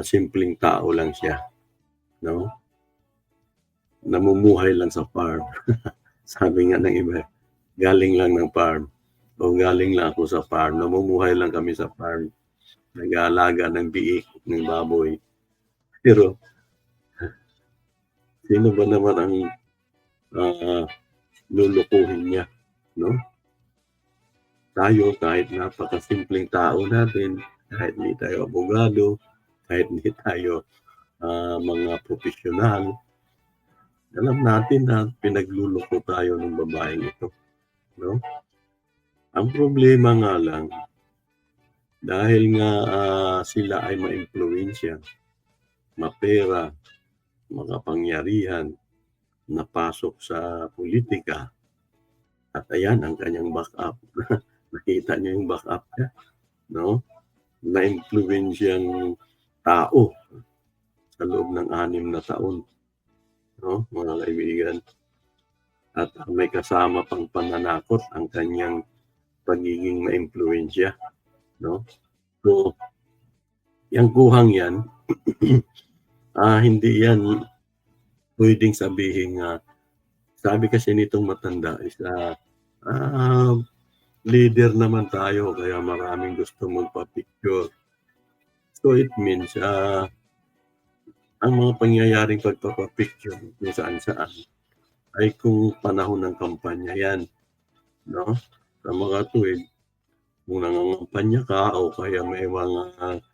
simpleng tao lang siya, 'no? Namumuhay lang sa farm. Sabi nga ng iba, galing lang ng farm o galing lang ako sa farm, namumuhay lang kami sa farm, nag-aalaga ng biik, ng baboy. Pero sino ba naman ang, lulukuhin niya, 'no? Tayo kahit napakasimpleng tao natin, kahit hindi tayo abogado, kahit hindi tayo, mga propesyonal, alam natin na pinagluloko tayo ng babaeng ito, 'no? Ang problema nga lang, dahil nga, sila ay maimpluwensiya, mapera, makapangyarihan, napasok sa pulitika at ayan ang kanyang backup. Nakita niyo yung backup niya, 'no? Naimpluwensyang tao sa loob ng 6 na taon, 'no, mga kaibigan. At may kasama pang pananakot ang kanyang pagiging maimpluwensya, 'no? So, yang kuhang yan, hindi yan puwedeng sabihing, sabi kasi nitong matanda is, leader naman tayo kaya maraming gustong magpa-picture. So it means, ang mga pangyayaring pagpapa-picture kung saan-saan ay kung panahon ng kampanya yan, 'no? Sa mga tuwid, kung nangangampanya ka o kaya may mga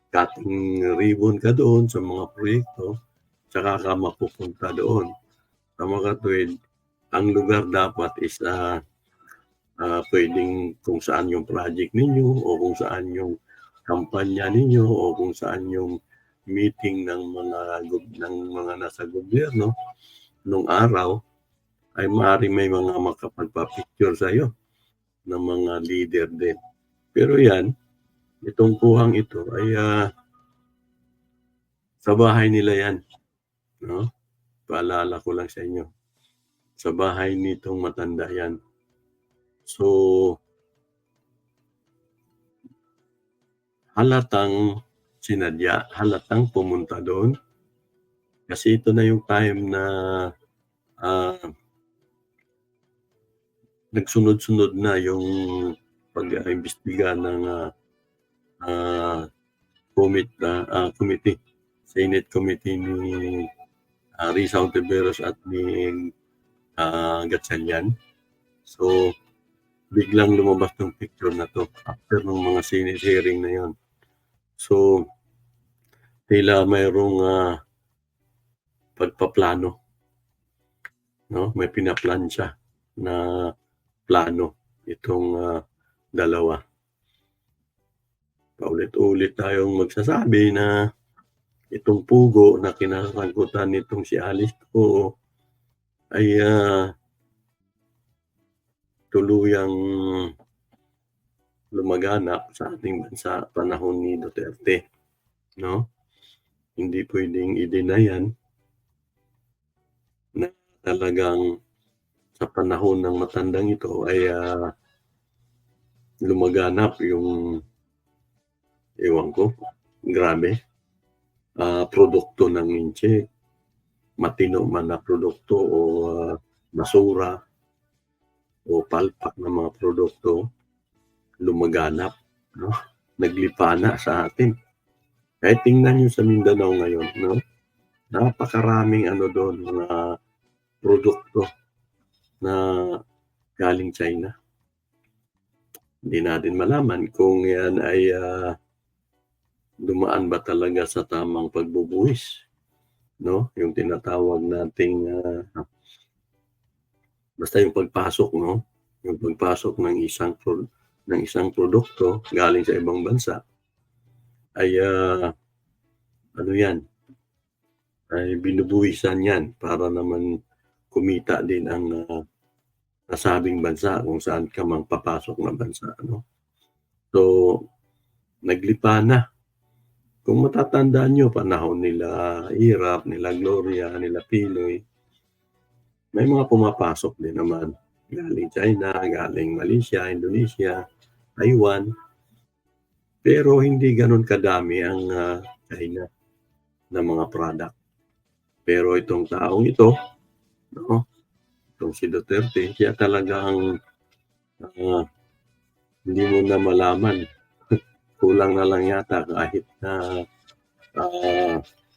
cutting ribbon ka doon sa mga proyekto, tsaka ka mapupunta doon. Sa mga tuwid, ang lugar dapat is, puwedeng kung saan yung project ninyo o kung saan yung kampanya ninyo o kung saan yung meeting ng mga nasa gobyerno nung araw, ay maaaring may mga makapagpa-picture sa'yo na mga leader din. Pero yan, itong kuhang ito ay, sa bahay nila yan, 'no? Paalala ko lang sa inyo, sa bahay nitong matanda yan. So, halatang sinadya, halatang pumunta doon. Kasi ito na yung time na, nagsunod-sunod na yung pag-iimbestiga ng, committee, Senate Committee ni, Risa Hontiveros at ni, Gatchalian. So, biglang lumabas yung picture na 'to after nung mga Senate hearing na yun. So, tila mayroong, pagpaplano, 'no? May pinaplantsa na plano itong, dalawa. Paulit-ulit tayong magsasabi na itong pugo na kinasangkutan nitong si Alice Go ay, tuluyang lumaganap sa ating bansa panahon ni Duterte, 'no? Hindi puwedeng i-deny yan na talagang sa panahon ng matandang ito ay, lumaganap yung ewan ko, grabe, produkto ng Inchec, matino man na produkto o, basura o palpak na mga produkto, lumaganap, 'no? Naglipana sa atin. Kahit tingnan niyo sa Mindanao ngayon, 'no? Napakaraming ano doon, mga produkto na galing China. Hindi natin malaman kung yan ay, dumaan ba talaga sa tamang pagbubuhis, 'no? Yung tinatawag nating, basta yung pagpasok, 'no? Yung pagpasok ng isang produkto galing sa ibang bansa ay, ano yan, ay binubuhisan yan para naman kumita din ang, nasabing bansa kung saan ka mang papasok na bansa, 'no? So, naglipana. Kung matatandaan niyo panahon nila Irap, nila Gloria, nila Pinoy, may mga pumapasok din naman galing China, galing Malaysia, Indonesia, Taiwan. Pero hindi gano'n kadami ang, China na mga product. Pero itong taong ito, 'no, itong si Duterte, siya talaga ang, ah, hindi mo na malaman. Kulang na lang yata kahit na,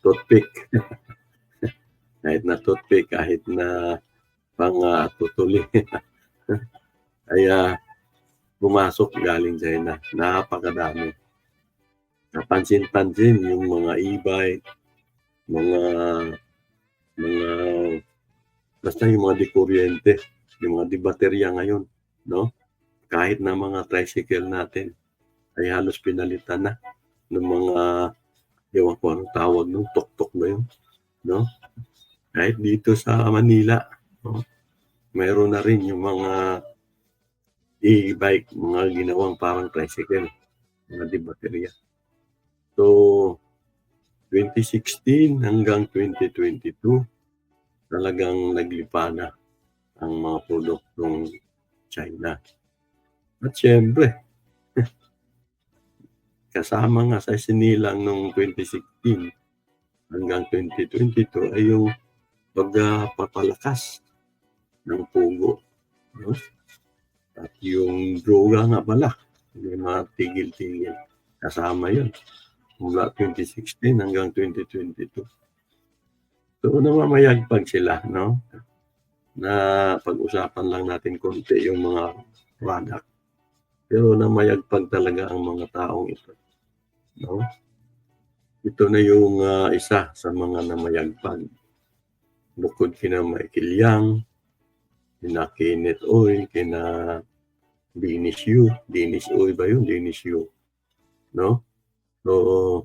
toothpick, kahit na toothpick, kahit na tutuli. Kaya pumasok galing China, napakadami. Kapansin-pansin yung mga e-bike, mga mga basta yung mga 'di kuryente, yung mga 'di baterya ngayon, 'no? Kahit na mga tricycle natin ay halos pinalitan na ng mga ewan ko anong tawag nun, tuktok ba yun, 'no? Kahit dito sa Manila, 'no, meron na rin yung mga e-bike, mga ginawang parang tricycle, mga 'di baterya. So, 2016 hanggang 2022 talagang naglipa na ang mga produktong China. At siyempre kasama nga sa sinilang nung 2016 hanggang 2022 ay yung papalakas ng pugo, 'no? At yung droga nga pala, hindi matigil-tigil, kasama yun mula 2016 hanggang 2022. So, namamayagpag sila, 'no, na pag-usapan lang natin konti yung mga product, pero namayagpag talaga ang mga taong ito, 'no? Ito na yung, isa sa mga namayagpag, bukod kina Michael Yang, kina Kenneth Oy, kina Dennis Uy ba yun? Dennis Yu, 'no? So,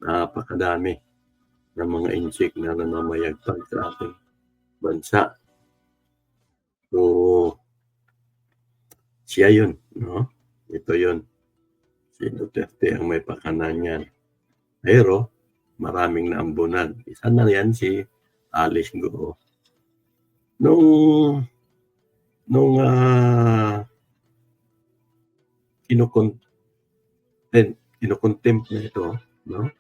napakadami ng mga insik na namamayagpag sa ating bansa. So, siya yun, 'no? Ito yun, si Duterte ang may pakana niyan. Pero maraming naambunan. Isa na yan si Alice Guo. Nung nung, kino-contempt na ito, 'no,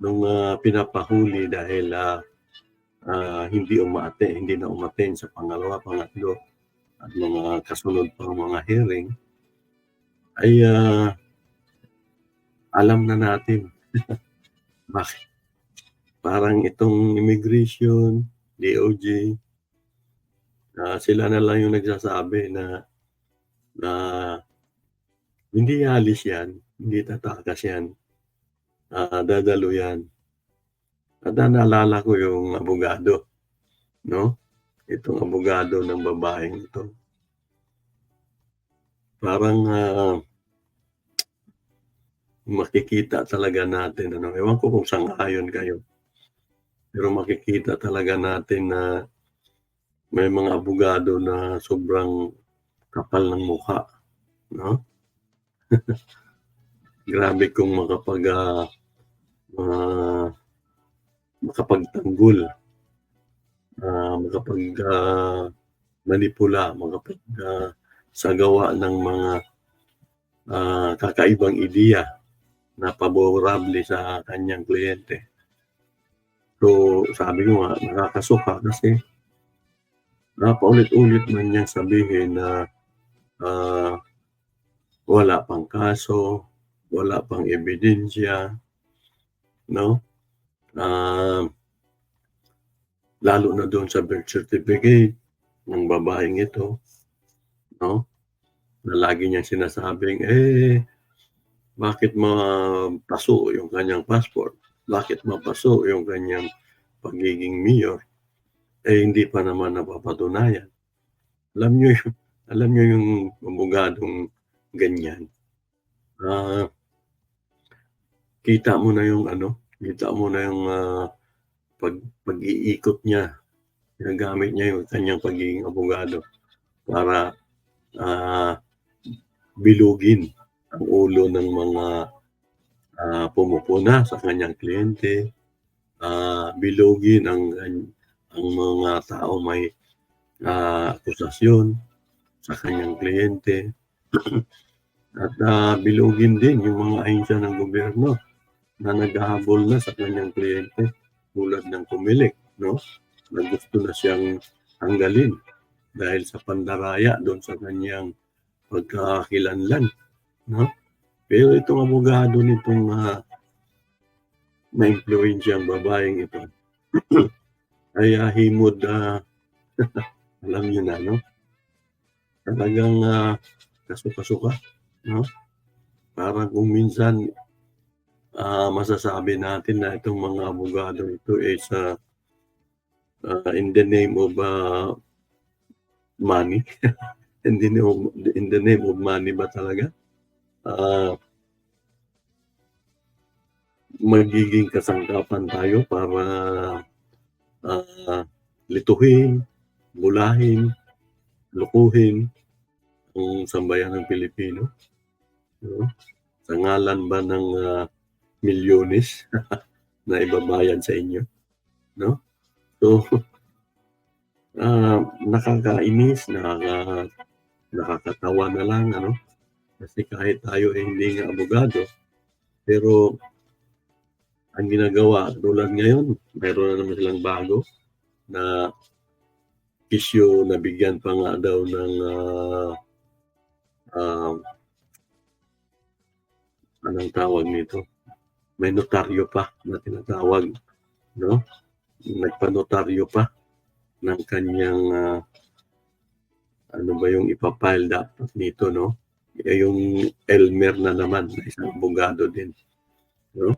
nung, pinapahuli dahil, hindi na umattend sa pangalawa, pangatlo at mga kasunod pang mga hearing, ay, alam na natin bakit. Parang itong immigration, DOJ, sila na lang yung nagsasabi na na hindi aalis yan, hindi tatakas yan, dadalo yan. At naalala ko yung abogado, 'no, itong abogado ng babaeng ito. Parang, makikita talaga natin ano, ewan ko kung sang-ayon kayo, pero makikita talaga natin na may mga abogado na sobrang kapal ng mukha, 'no? Grabe kung makapagtanggol, makapag, manipula, sagawa ng mga, kakaibang ideya na paborable sa kanyang kliyente. So, sabi ko nga nakakasuka kasi paulit-ulit man niyang sabihin na, wala pang kaso, wala pang ebidensya, 'no? Lalo na doon sa birth certificate ng babaeng ito, 'no, na lagi niyang sinasabing, bakit mapaso yung kanyang passport? Bakit mapaso yung kanyang pagiging mayor? Hindi pa naman napapatunayan. Alam niyo yung abogadong ganyan, ah, kita mo na yung ano, kita mo na yung, pag-iikot niya, ginagamit niya yung kanyang pagiging abogado para, ah, bilugin ang ulo ng mga, pumupuna sa kanyang kliyente, bilugin ang mga taong may, akusasyon sa kanyang kliyente. at, bilugin din yung mga ahensya ng gobyerno na naghahabol na sa kanyang kliyente tulad ng COMELEC 'no, na gusto na siyang tanggalin dahil sa pandaraya doon sa kanyang pagkakakilanlan 'no. Pero itong abogado nitong, maimpluwensyang babaeng ito ay, himod, alam niyo na 'no, talagang, kasuka-suka 'no. Parang kung minsan, masasabi natin na itong mga abogado ito is, in the name of, money, in the name of money ba talaga, ah, magiging kasangkapan tayo para, lituhin, bulahin, lokohin ang sambayanang Pilipino 'no, sa ngalan ba ng, milyones na ibabayad sa inyo 'no. So, nakakainis, nakakatawa na lang ano, kasi kahit tayo ay hindi nga abogado, pero ang ginagawa tulad ngayon meron na naman silang bago na isyu na bigyan pa nga daw ng, um, anong tawag nito, may notaryo pa na tinatawag 'no, nagpa-notaryo pa ng kaniyang, ano ba yung ipa-file dapat nito 'no, yung Elmer na naman na isang abogado din 'no.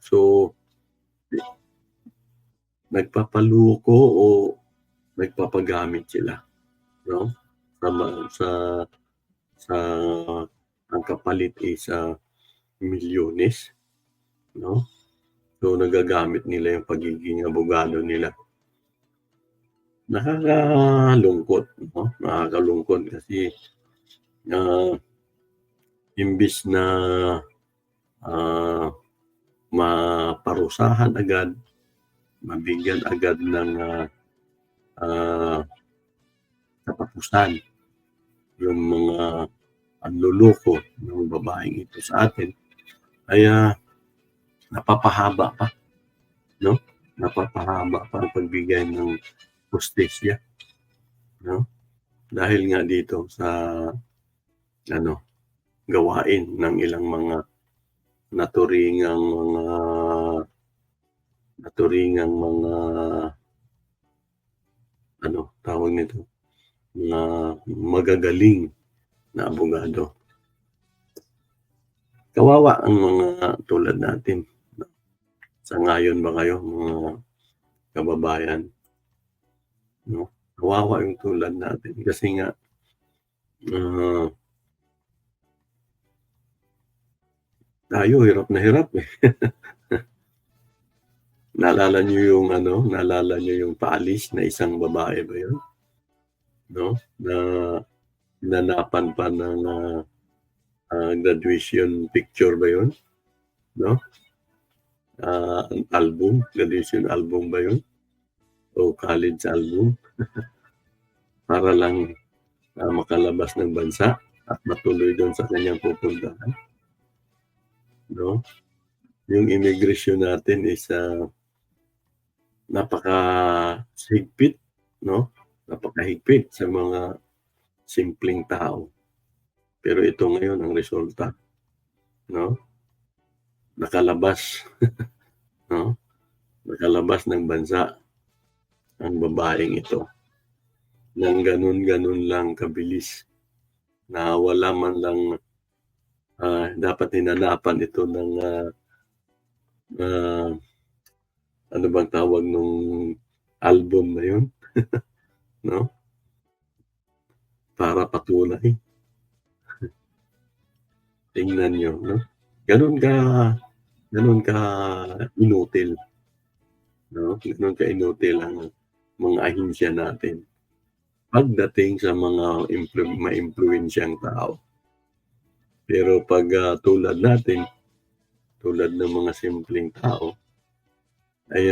So, nagpapaloko o nagpapagamit sila 'no, sa sa ang kapalit is, milyones 'no. So, nagagamit nila yung pagiging abogado nila. Nakakalungkot 'no, nakakalungkot kasi, ah, imbis na, ah, maparusahan agad, mabigyan agad ng, ah, katapusan yung mga panloloko ng babaeng ito sa atin ay, napapahaba pa 'no, napapahaba pa ang pagbigay ng hustisya 'no, dahil nga dito sa ano, gawain ng ilang mga naturingang mga naturingang mga ano, tawag nito, mga magagaling na abogado. Kawawa ang mga tulad natin. Sang-ayon ba kayo mga kababayan 'no? Kawawa yung tulad natin kasi nga, ah, tayo hirap na hirap, eh. Naalala niyo yung paalis na isang babae ba yun 'no, na hinanapan pa ng, graduation picture ba yun 'no? Album, graduation album ba yun o college album para lang, makalabas ng bansa at matuloy dun sa kanyang pupuntahan 'no. Yung immigration natin is, napakahigpit 'no, napakahigpit sa mga simpleng tao. Pero ito ngayon ang resulta 'no, nakalabas 'no, nakalabas ng bansa ang babaeng ito ng gano'n-gano'n lang kabilis na wala man lang, dapat hinanapan ito ng, ah, ano bang tawag nung album na yun 'no, para patunay. Tingnan niyo 'no, gano'n ka gano'n ka-inutil 'no, gano'n ka-inutil ang mga ahinsya natin pagdating sa mga maimpluwensyang tao. Pero 'pag, tulad natin, tulad ng mga simpleng tao ay,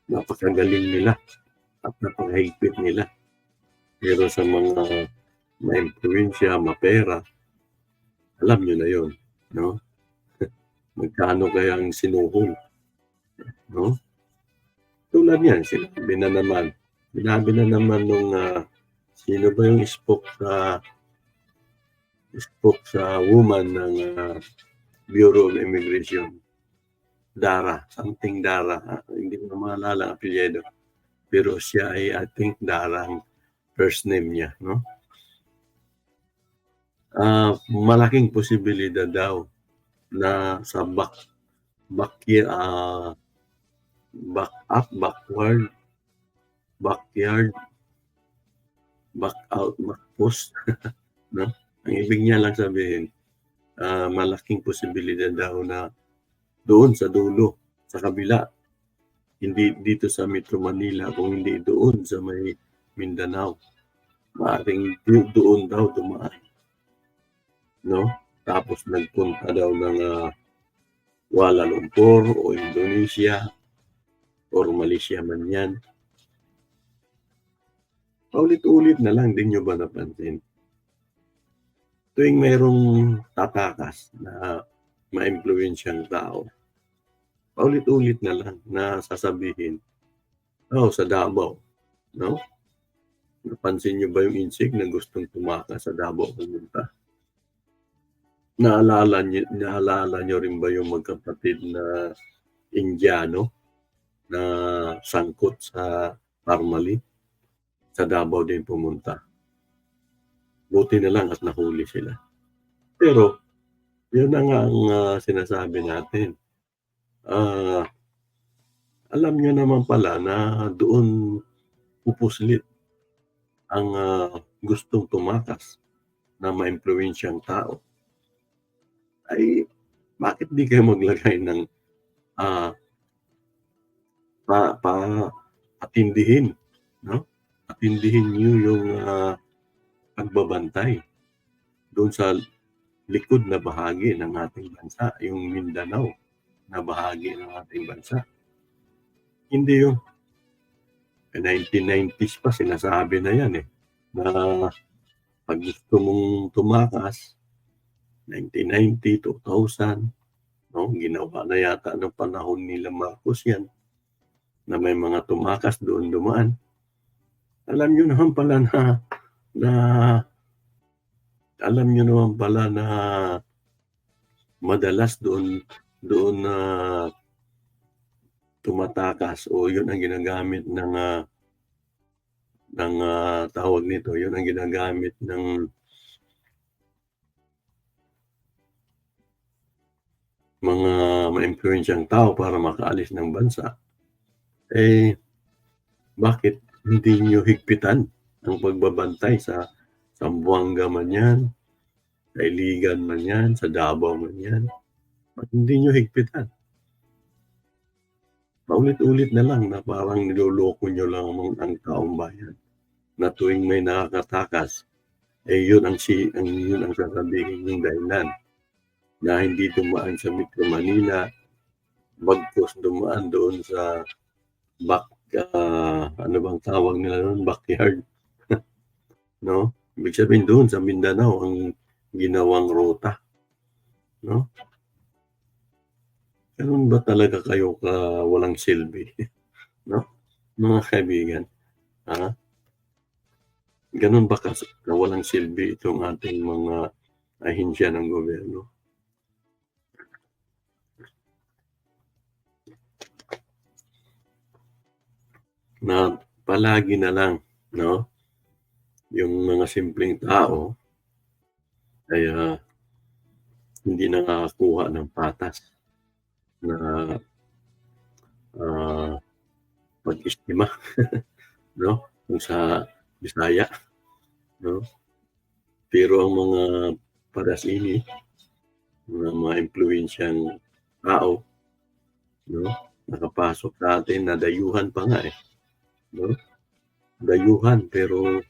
napakagaling nila at napakahigpit nila. Pero sa mga maimpluwensya, mapera, alam niyo na 'yun, 'no? Magkano kaya ang sinuhol, 'no? Tulad niyan, sinabi na naman nung, sino ba yung spoke sa woman ng, Bureau of Immigration, Dara, something Dara, hindi ko na maalala ang apelyido, pero siya ay I think Dara ang first name niya, 'no? Malaking posibilidad daw na sa backyard, back out, back post, 'no? Ang ibig niya lang sabihin, malaking posibilidad daw na doon sa dulo, sa kabila, hindi dito sa Metro Manila, kung hindi doon sa may Mindanao, maaaring doon daw dumaan, 'no? Tapos nagpunta daw ng, Kuala Lumpur o Indonesia or Malaysia man 'yan. Paulit-ulit na lang, 'di niyo ba napansin? Tuwing mayroong tatakas na maimpluwensyang tao, paulit-ulit na lang na sasabihin, "Oh, sa Davao," 'no? Napansin niyo ba yung insik na gustong tumakas sa Davao pumunta? Naalala niyo rin ba yung magkapatid na Indiano na sangkot sa Parmali? Sa Davao din pumunta. Buti na lang at nahuli sila. Pero yun na nga ang, sinasabi natin. Alam niyo naman pala na doon pupuslit ang, gustong tumakas na maimpluwensyang tao. Ay bakit di kayo maglagay ng, ah, patindihin, 'no? Patindihin niyo yung, pagbabantay doon sa likod na bahagi ng ating bansa, yung Mindanao na bahagi ng ating bansa. Hindi yung 1990s pa sinasabi na yan, na 'pag gusto mong tumakas, 1990, 2000, 'no, ginawa na yata nung panahon nila Marcos yan, na may mga tumakas doon dumaan. Alam niyo naman pala na madalas doon na tumatakas o yun ang ginagamit ng tawag nito, yun ang ginagamit ng mga maimpluwensyang tao para makaalis ng bansa. Bakit hindi niyo higpitan ang pagbabantay sa Zamboanga man yan, sa Iligan man yan, sa Davao man yan? Ba't hindi niyo higpitan? Paulit-ulit na lang na parang niloloko niyo lang ang taong bayan, na tuwing may nakakatakas, yun ang sasabihin niyong dahilan na hindi dumaan sa Metro Manila, bagkus dumaan doon sa ano bang tawag nila doon, backyard, 'no? Ibig sabihin doon sa Mindanao ang ginawang ruta, 'no? Gano'n ba talaga kayo walang silbi, 'no, mga kaibigan? Gano'n ba walang silbi itong ating mga ahensya ng gobyerno? Na palagi na lang, 'no, yung mga simpleng tao ay, hindi nakakakuha ng patas na, pag-estima, 'no, kung sa Bisaya, 'no? Pero ang mga parasini, mga maimpluwensyang tao, 'no, nakapasok sa atin na dayuhan pa nga, 'no? Dayuhan pero,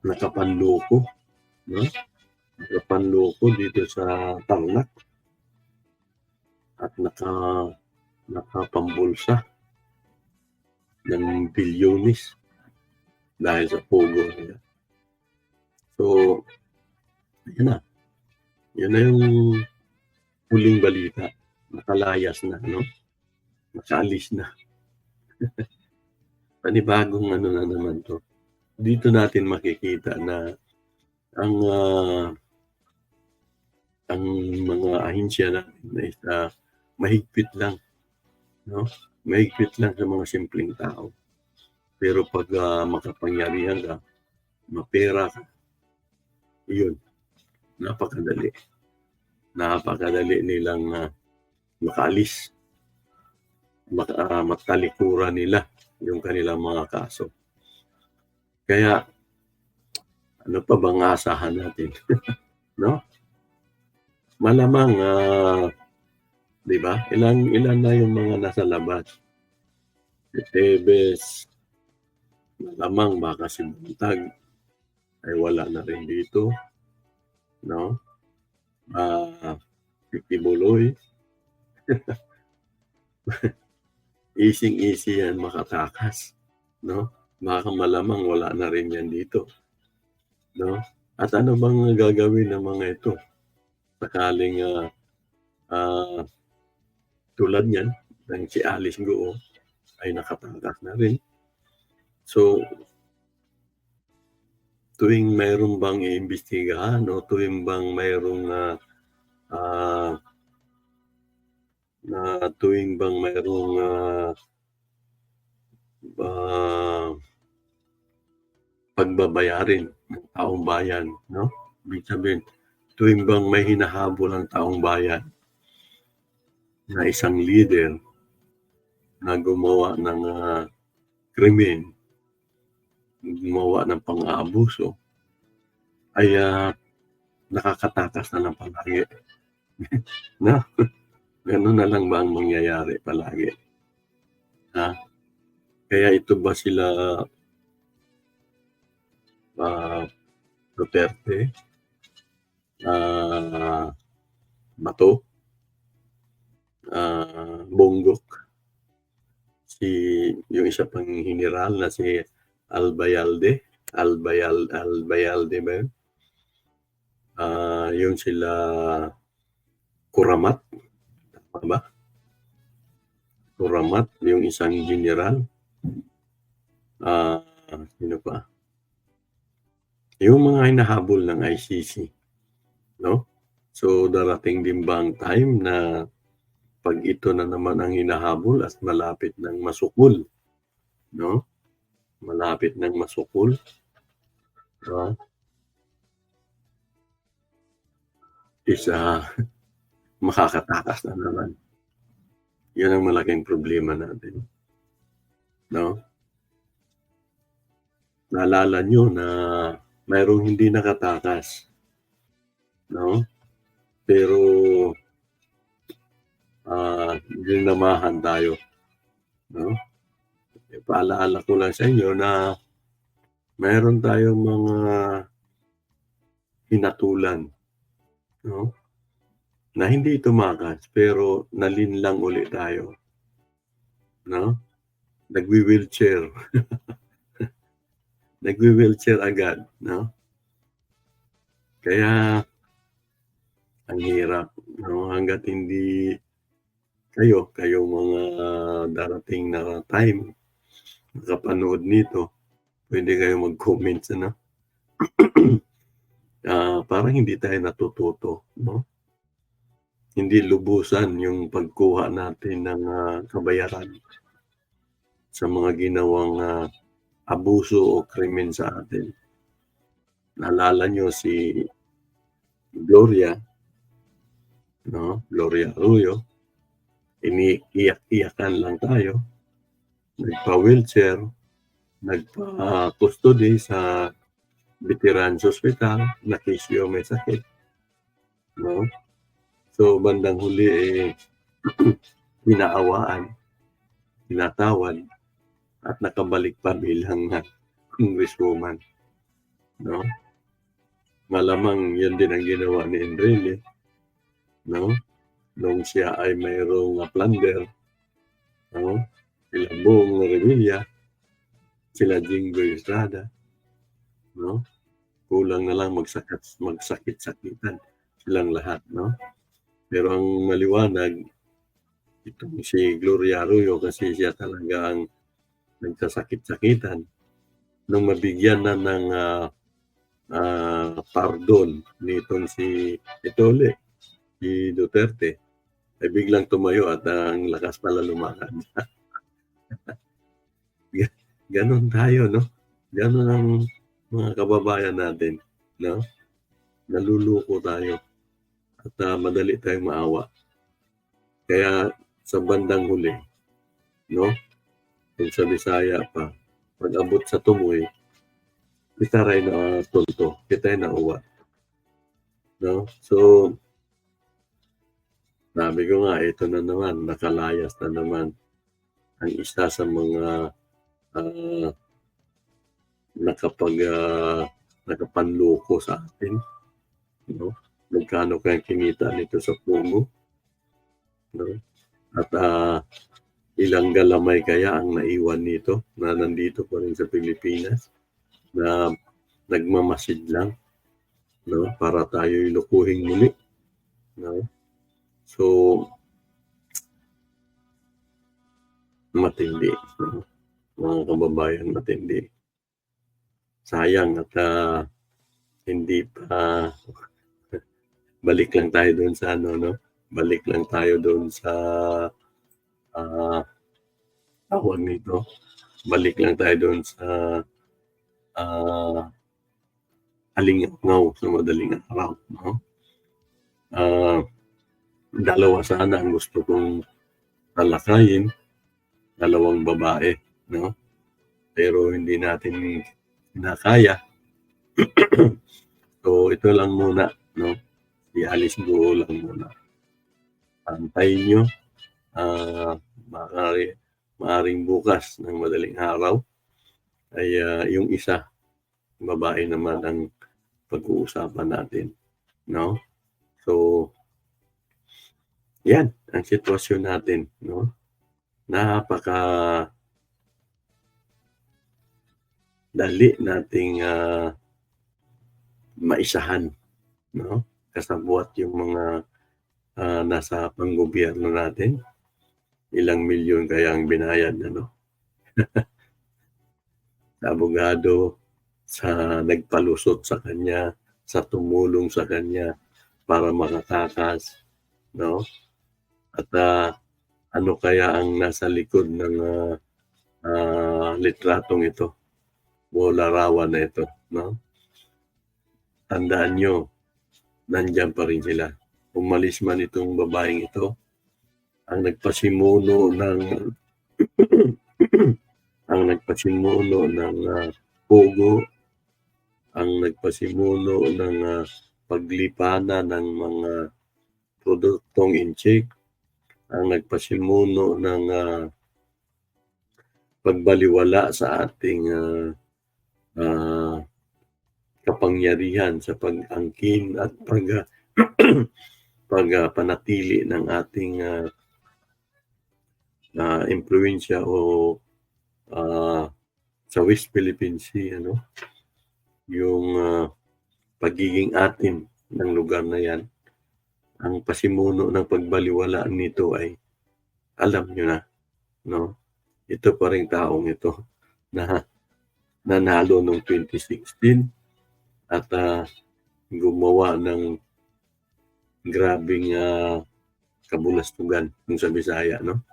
nakapanloko, 'no? Nakapanloko dito sa Tarlac at nakapambulsa ng bilyones, dahil sa pogo nila. So, yun na. Yun na yung huling balita. Nakalayas na, no? Nakaalis na. Panibagong ano na naman 'to. Dito natin makikita na ang, ang mga ahensya natin is, mahigpit lang, 'no? Mahigpit lang sa mga simpleng tao. Pero 'pag, makapangyarihan ka, mapera ka, iyon, napakadali. Napakadali nilang, makaalis, matalikuran nila yung kanilang mga kaso. Kaya ano pa bang aasahan natin, 'no? Malamang, 'di ba, ilan na yung mga nasa labas. Si Tevez, malamang baka si Buntag ay wala na rin dito, 'no? Si Kibuloy, easy-easy yan makatakas, 'no? Baka malamang wala na rin yan dito, 'no? At ano bang gagawin ng mga ito sakaling, ah, tulad niyan ng si Alice Guo ay nakatakas na rin. So, tuwing mayro'n bang iimbestigahan o tuwing bang mayroong, tuwing bang mayroong, ah, pagbabayarin ng taong bayan, 'no? Ibig sabihin, tuwing bang may hinahabol ang taong bayan na isang leader na gumawa ng, krimen, gumawa ng pang-aabuso, ay, nakakatakas na lang palagi, 'no? Gano'n na lang ba ang mangyayari palagi, ha? Kaya ito ba sila, Duterte, Bato, Bongbong, si yung isa pang heneral na si Albayalde, Albayalde ba yun? Yung sila Kuramat, tama ba? Kuramat, yung isang general. Sino pa? Yung mga hinahabol ng ICC, no? So, darating din ba ang time na 'pag ito na naman ang hinahabol at malapit ng masukol, 'no? Malapit ng masukol, is, makakatakas na naman. Yun ang malaking problema natin, 'no? Naalala niyo na mayroong hindi nakatakas, 'no? Pero, dinamahan tayo, 'no? Paalala ko lang sa inyo na mayroon tayong mga hinatulan, 'no? Na hindi tumakas pero nalinlang uli tayo, 'no? Nagwi-wheelchair, nagwi-wheelchair agad, 'no? Kaya ang hirap, 'no? Hangga't hindi kayong mga darating na time nakapanood nito, puwede kayong mag-comments, ano? Parang hindi tayo natututo, 'no? Hindi lubusan yung pagkuha natin ng, kabayaran sa mga ginawang, abuso o krimen sa atin. Naalala niyo si Gloria, 'no? Gloria Arroyo, iniiyak-iyakan lang tayo, nagpa-wheelchair, nagpa-custody sa Veterans Hospital, na-kesyo may sakit, 'no? So, bandang huli, hinaawaan, tinatawad, at nakabalik pa bilang, congresswoman, 'no? Malamang yun din ang ginawa ni Enrile, 'no? Nung siya ay mayroong, plunder, 'no? Sila Bong Revilla, sila Jinggoy Estrada, 'no? Kulang na lang magsakit-sakitan silang lahat, 'no? Pero ang maliwanag itong si Gloria Arroyo kasi siya talaga ang nagsasakit-sakitan nung mabigyan na ng, pardon nitong si ito uli, si Duterte, ay biglang tumayo at ang lakas pala lumakad. Gano'n tayo 'no, gano'n ang mga kababayan natin 'no, naluloko tayo at, madali tayong maawa. Kaya sa bandang huli 'no, kung sa Bisaya pa, pag-abot sa tumoy, kita ray natulto, kita'y nauwa 'no. So, sabi ko nga ito na naman, nakalayas na naman ang isa sa mga, ah, nakapag, nakapanloko sa atin 'no. Magkano kayang kinita nito sa Pogo 'no, at, ilang galamay kaya ang naiwan nito na nandito pa rin sa Pilipinas na nagmamasid lang 'no, para tayo'y lukuhin muli 'no. So, matindi 'no, mga kababayan, matindi. Sayang at, hindi pa balik lang tayo do'n sa ano 'no, balik lang tayo do'n sa, ah, tawag nito, balik lang tayo do'n sa, ah, alingaw sa madaling araw 'no. Ah, dalawa sana ang gusto kong talakayin, dalawang babae 'no, pero hindi natin kinakaya. So, ito lang muna 'no, si Alice Guo lang muna. Antayin niyo, ah, maaari maaaring bukas ng madaling araw ay, yung isa, babae naman ang pag-uusapan natin 'no. So, 'yan ang sitwasyon natin 'no. Napakadali nating, maisahan 'no, kasabwat yung mga, nasa panggobyerno natin. Ilang milyon kaya ang binayad ano, sa abogado, sa nagpalusot sa kanya, sa tumulong sa kanya para makatakas 'no. At, ano kaya ang nasa likod ng, litratong ito o larawan na ito 'no. Tandaan niyo, nandiyan pa rin sila. Umalis man itong babaeng ito, ang nagpasimuno ng ang nagpasimuno ng, pogo, ang nagpasimuno ng, paglipanan ng mga produktong inchik, ang nagpasimuno ng, pagbalewala sa ating, kapangyarihan sa pag-angkin at panatili ng ating, impluwensya o, sa West Philippine Sea ano, yung, pagiging atin ng lugar na 'yan. Ang pasimuno ng pagbalewala nito ay alam niyo na 'no, ito pa ring taong ito na nanalo nung 2016 at, gumawa ng grabeng, kabulastugan kung sa Bisaya 'no,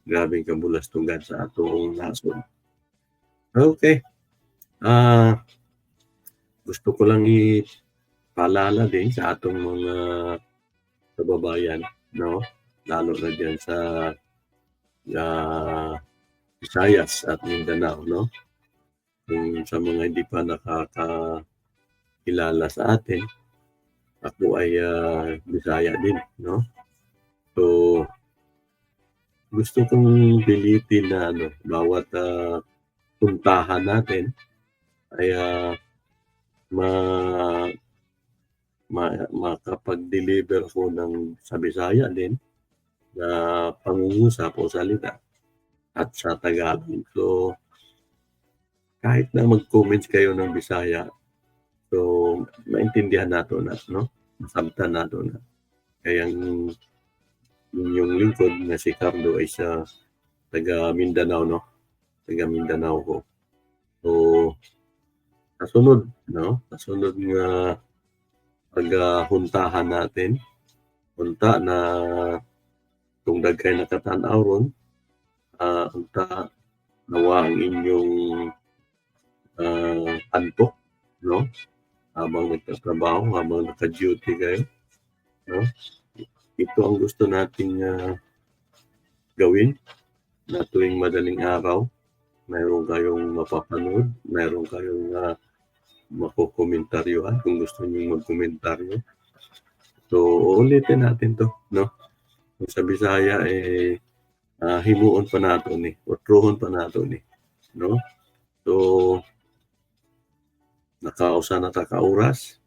grabeng kabulastugan sa atong nasod. Okey, ah, gusto ko lang ipaalala din sa atong mga kababayan 'no, lalo na diyan sa, Visayas at Mindanao 'no, kung sa mga hindi pa nakakakilala sa atin, ako ay, Bisaya din 'no. So, gusto kong pilitin na ano, bawat, puntahan natin ay, ma ma makapag-deliver ako ng sa Bisaya din na pangungusap o salita at sa Tagalog. So, kahit na mag-comments kayo ng Bisaya, so maintindihan nato na 'no, masabtan nato na. Kaya ang inyong lingkod nga si Carlo ay sa taga Mindanao 'no, taga Mindanao ko. So, kasunod nga paghuntahan natin, unta na kung daghay nakatan-aw ron, unta nawa ang inyong, antok 'no, habang nagtatrabaho, habang naka-duty kayo 'no. Ito ang gusto nating, gawin na tuwing madaling araw, mayroon kayong mapapanood, mayroon kayong, makokomentaryuhan kung gusto niyong magkomentaryo. So, uulitin natin 'to 'no, kung sa Bisaya, himuon pa nato ni, utrohon pa nato ni 'no. So, nakausa na ta ka oras,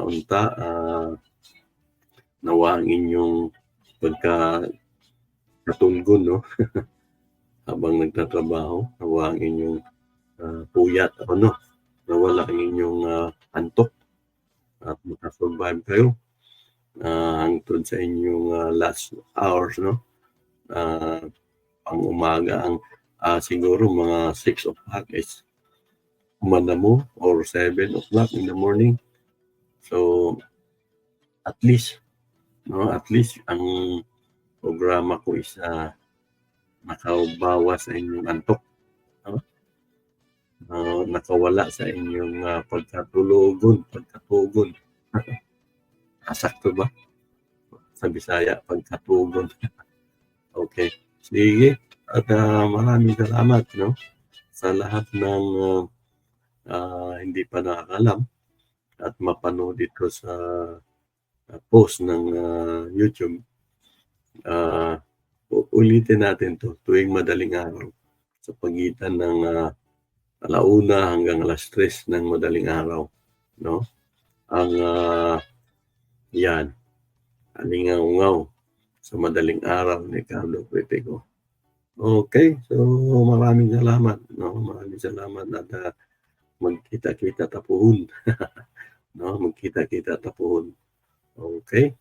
unta, nawa ang inyong pagkatulgon 'no, habang nagtatrabaho, nawa ang inyong, puyat o ano, nawala ang inyong, antok at maka-survive kayo, hangtod sa inyong, last hours 'no. Pang-umaga ang, siguro mga 6:00 is humana mo or 7:00 in the morning. So, at least 'no, at least ang programa ko is, nakabawas sa inyong antok 'no, nakawala sa inyong, pagkatugon. Sakto ba sa Bisaya pagkatugon? Okay, sige at, maraming salamat 'no, sa lahat ng, hindi pa nakakalam at mapanood ito sa, post ng, YouTube. Ulitin natin 'to tuwing madaling araw sa pagitan ng, 1:00 hanggang 3:00 ng madaling araw 'no. Ang, 'yan, Alingaw-ngaw sa madaling araw ni Carlo Critico. Okay, so maraming salamat 'no, maraming salamat at, magkita-kita ta puhon 'no, magkita-kita ta puhon. Okay.